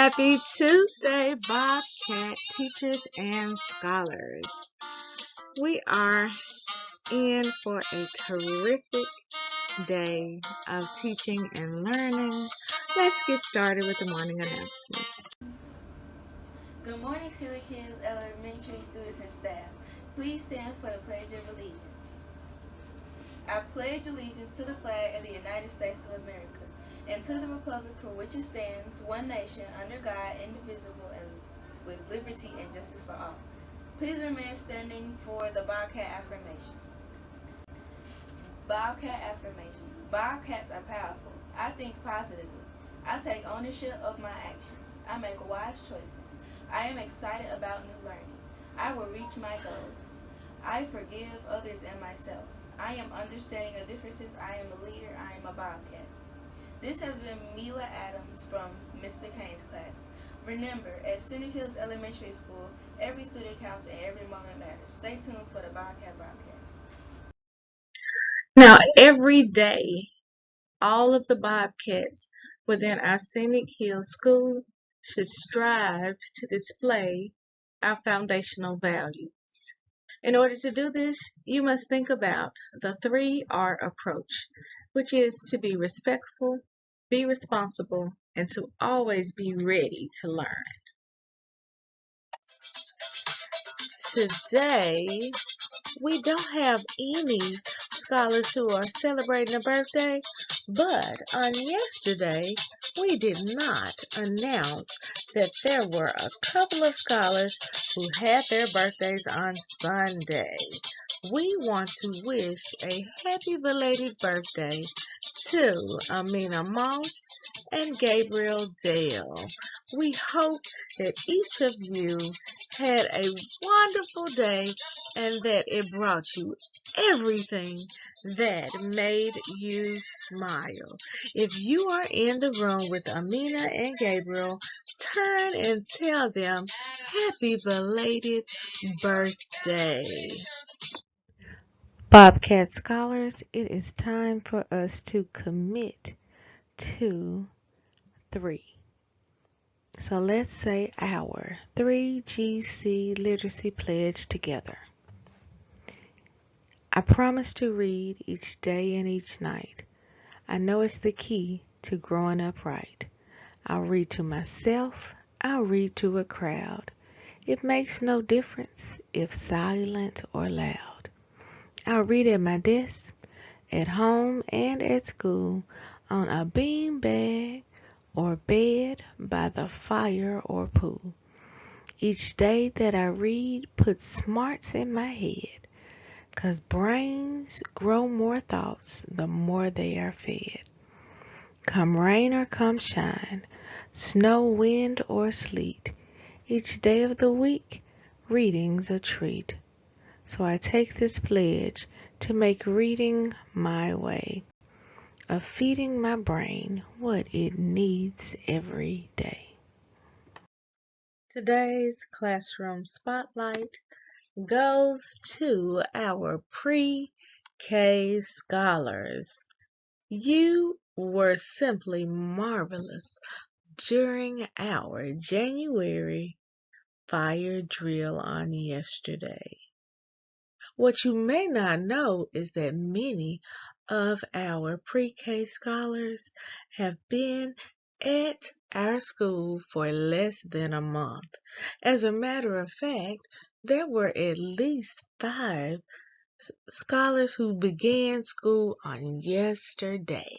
Happy Tuesday, Bobcat teachers and scholars. We are in for a terrific day of teaching and learning. Let's get started with the morning announcement. Good morning, Scenic Hills Elementary students and staff. Please stand for the Pledge of Allegiance. I pledge allegiance to the flag of the United States of America and to the republic for which it stands, one nation, under God, indivisible, and with liberty and justice for all. Please remain standing for the Bobcat affirmation. Bobcat affirmation. Bobcats are powerful. I think positively. I take ownership of my actions. I make wise choices. I am excited about new learning. I will reach my goals. I forgive others and myself. I am understanding of differences. I am a leader. I am a Bobcat. This has been Mila Adams from Mr. Kane's class. Remember, at Scenic Hills Elementary School, every student counts and every moment matters. Stay tuned for the Bobcats. Now, every day, all of the Bobcats within our Scenic Hills School should strive to display our foundational values. In order to do this, you must think about the 3R approach, which is to be respectful, be responsible, and to always be ready to learn. Today, we don't have any scholars who are celebrating a birthday, but on yesterday, we did not announce that there were a couple of scholars who had their birthdays on Sunday. We want to wish a happy belated birthday to Amina Moss and Gabriel Dale. We hope that each of you had a wonderful day and that it brought you everything that made you smile. If you are in the room with Amina and Gabriel, turn and tell them happy belated birthday. Bobcat scholars, it is time for us to commit to 3. So let's say our 3GC Literacy Pledge together. I promise to read each day and each night. I know it's the key to growing up right. I'll read to myself. I'll read to a crowd. It makes no difference if silent or loud. I'll read at my desk, at home and at school, on a beanbag or bed by the fire or pool. Each day that I read puts smarts in my head, 'cause brains grow more thoughts the more they are fed. Come rain or come shine, snow, wind, or sleet, each day of the week, reading's a treat. So I take this pledge to make reading my way of feeding my brain what it needs every day. Today's classroom spotlight goes to our pre-K scholars. You were simply marvelous during our January fire drill on yesterday. What you may not know is that many of our pre-K scholars have been at our school for less than a month. As a matter of fact, there were at least 5 scholars who began school on yesterday.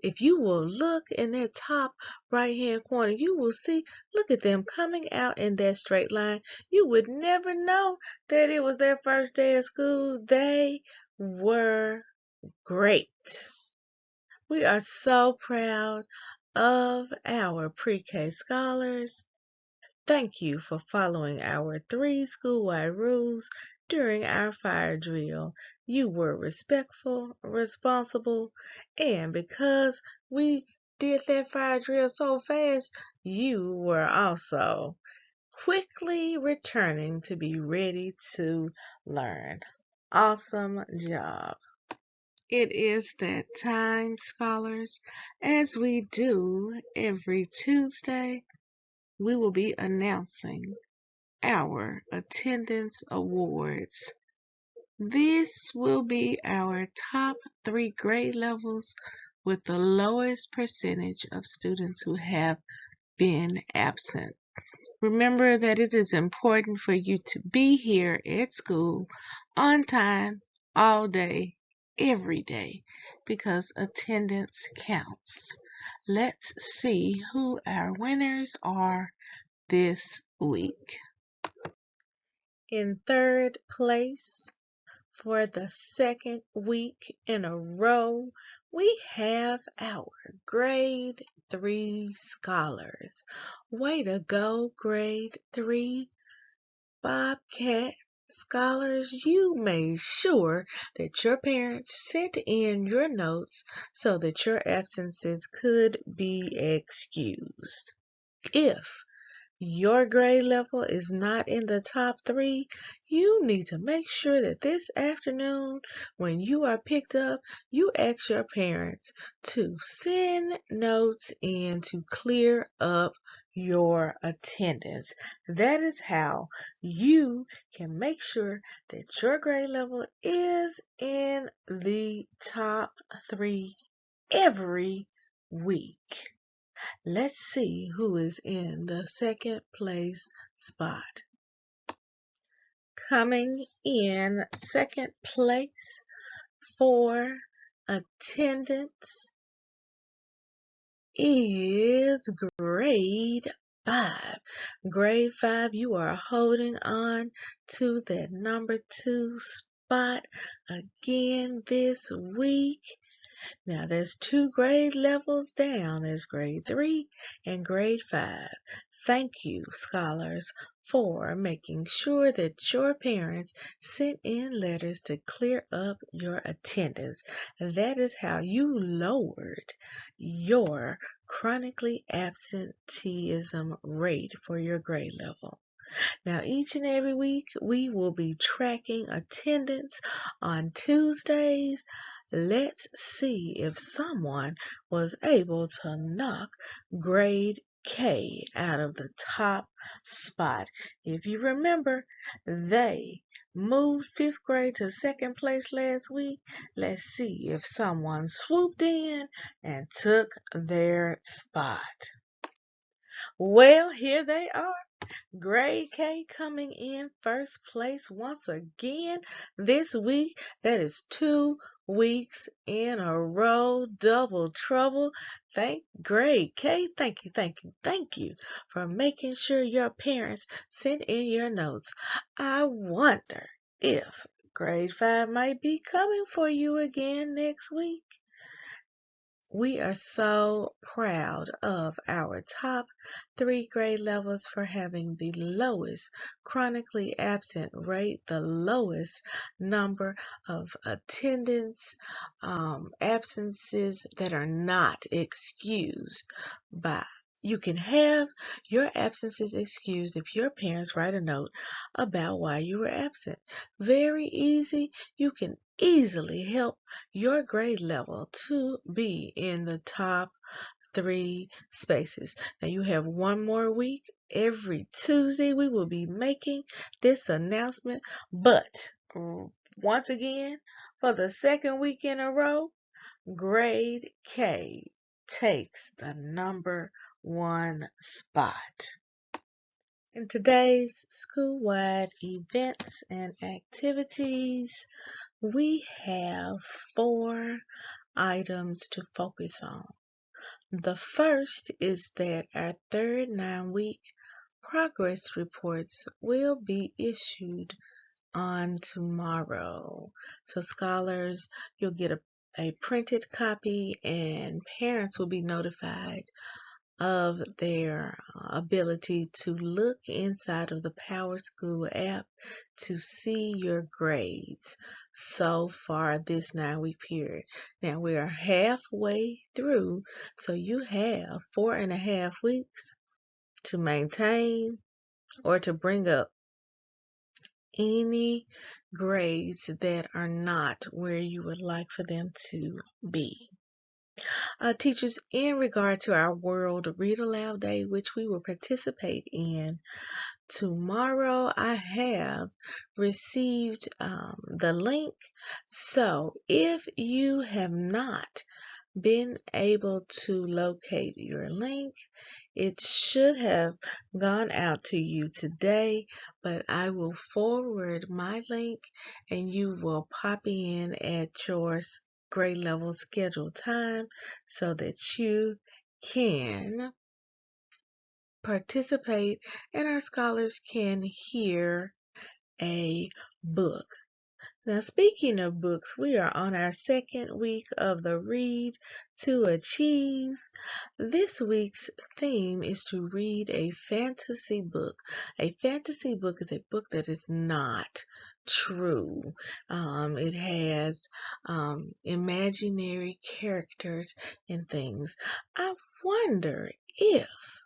If you will look in that top right-hand corner, you will see, look at them coming out in that straight line. You would never know that it was their first day of school. They were great. We are so proud of our pre-K scholars. Thank you for following our 3 school-wide rules during our fire drill. You were respectful, responsible, and because we did that fire drill so fast, you were also quickly returning to be ready to learn. Awesome job. It is that time, scholars, as we do every Tuesday. we will be announcing our attendance awards. This will be our top 3 grade levels with the lowest percentage of students who have been absent. Remember that it is important for you to be here at school on time, all day, every day, because attendance counts. Let's see who our winners are this week. In third place, for the second week in a row, we have our grade 3 scholars. Way to go, grade 3 Bobcat scholars. You made sure that your parents sent in your notes so that your absences could be excused. If your grade level is not in the top 3, you need to make sure that this afternoon, when you are picked up, you ask your parents to send notes in to clear up your attendance. That is how you can make sure that your grade level is in the top 3 every week. Let's see who is in the second place spot. Coming in second place for attendance is grade 5. Grade 5, you are holding on to that number 2 spot again this week. Now, there's 2 grade levels down. There's grade 3 and grade 5. Thank you, scholars, for making sure that your parents sent in letters to clear up your attendance. That is how you lowered your chronically absenteeism rate for your grade level. Now, each and every week, we will be tracking attendance on Tuesdays. Let's see if someone was able to knock grade K out of the top spot. If you remember, they moved 5th grade to second place last week. Let's see if someone swooped in and took their spot. Well, here they are. Grade K coming in first place once again this week. That is 2 weeks in a row. Double trouble. Thank Grade K. Thank you for making sure your parents sent in your notes. I wonder if grade 5 might be coming for you again next week. We are so proud of our top 3 grade levels for having the lowest chronically absent rate, the lowest number of attendance absences that are not excused by. You can have your absences excused if your parents write a note about why you were absent. Very easy. You can easily help your grade level to be in the top 3 spaces. Now you have 1 more week. Every Tuesday we will be making this announcement, but once again, for the second week in a row, grade K takes the number 1 spot. In today's school-wide events and activities, we have 4 items to focus on. The first is that our third 9-week progress reports will be issued on tomorrow. So scholars, you'll get a printed copy and parents will be notified of their ability to look inside of the Power School app to see your grades so far this 9-week period. Now we are halfway through, so you have 4.5 weeks to maintain or to bring up any grades that are not where you would like for them to be. Teachers, in regard to our World Read Aloud Day, which we will participate in tomorrow, I have received the link. So if you have not been able to locate your link, it should have gone out to you today, but I will forward my link and you will pop in at your grade level scheduled time so that you can participate and our scholars can hear a book. Now, speaking of books, we are on our second week of the Read to Achieve. This week's theme is to read a fantasy book. A fantasy book is a book that is not true. It has imaginary characters and things. I wonder if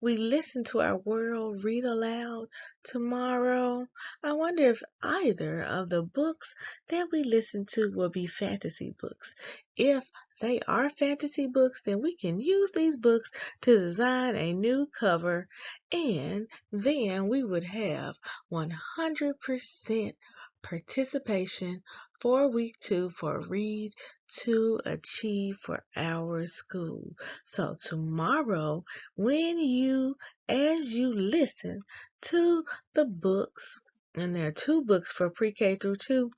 we listen to our world read aloud tomorrow. I wonder if either of the books that we listen to will be fantasy books. If they are fantasy books, then we can use these books to design a new cover, and then we would have 100% participation for week 2 for Read to Achieve for our school. So tomorrow, as you listen to the books, and there are 2 books for pre-K through 2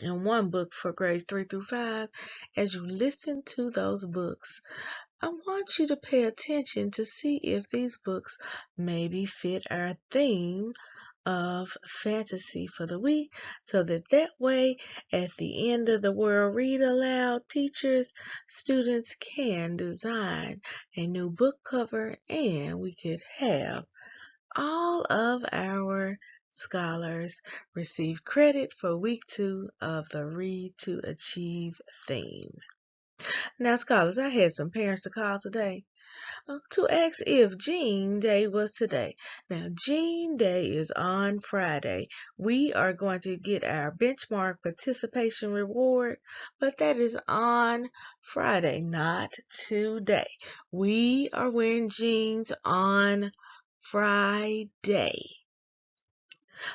and 1 book for grades 3 through 5, as you listen to those books, I want you to pay attention to see if these books maybe fit our theme of fantasy for the week, so that way at the end of the World Read Aloud, teachers, students can design a new book cover and we could have all of our scholars receive credit for week 2 of the Read to Achieve theme. Now, scholars, I had some parents to call today to ask if Jean Day was today. Now, Jean Day is on Friday. We are going to get our benchmark participation reward, but that is on Friday, not today. We are wearing jeans on Friday.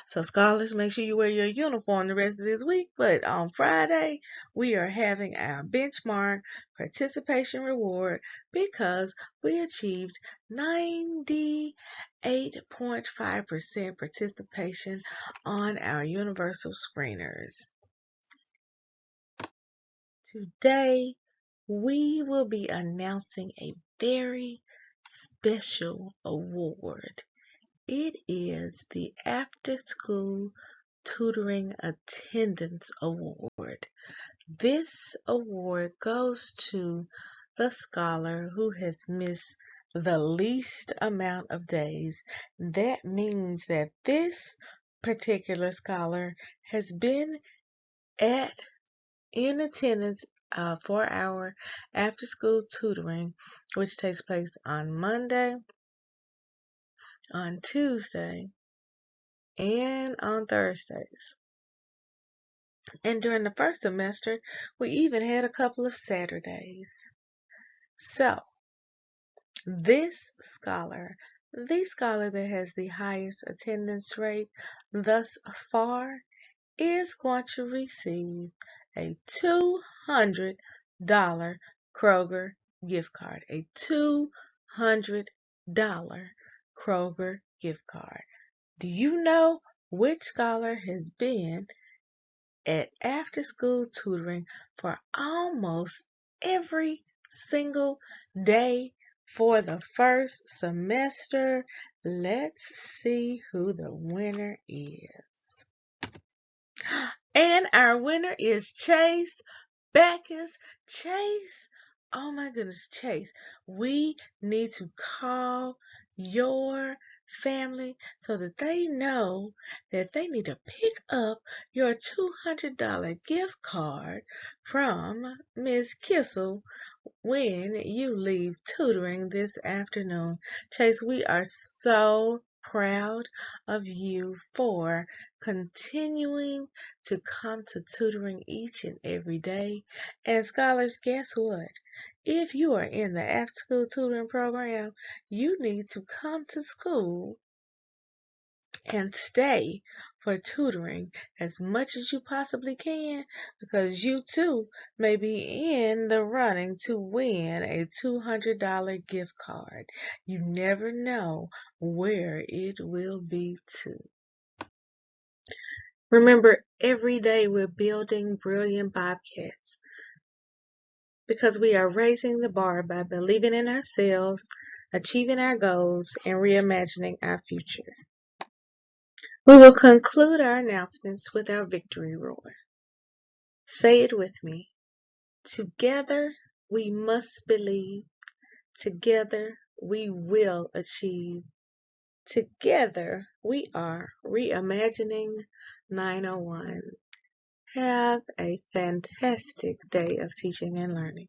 So scholars, make sure you wear your uniform the rest of this week, but on Friday, we are having our benchmark participation reward because we achieved 98.5% participation on our universal screeners. Today, we will be announcing a very special award. It is the After School Tutoring Attendance Award. This award goes to the scholar who has missed the least amount of days. That means that this particular scholar has been in attendance for our after school tutoring, which takes place on Monday, on Tuesday, and on Thursdays. And during the first semester, we even had a couple of Saturdays. So, the scholar that has the highest attendance rate thus far is going to receive a $200 Kroger gift card. A $200 Kroger gift card. Do you know which scholar has been at after school tutoring for almost every single day for the first semester? Let's see who the winner is. And our winner is Chase Backus. Chase, oh my goodness, Chase, we need to call your family so that they know that they need to pick up your $200 gift card from Miss Kissel when you leave tutoring this afternoon. Chase, we are so proud of you for continuing to come to tutoring each and every day. And scholars, guess what? If you are in the after-school tutoring program, you need to come to school and stay for tutoring as much as you possibly can, because you too may be in the running to win a $200 gift card. You never know where it will be to. Remember, every day we're building brilliant Bobcats because we are raising the bar by believing in ourselves, achieving our goals, and reimagining our future. We will conclude our announcements with our victory roar. Say it with me. Together we must believe. Together we will achieve. Together we are reimagining 901. Have a fantastic day of teaching and learning.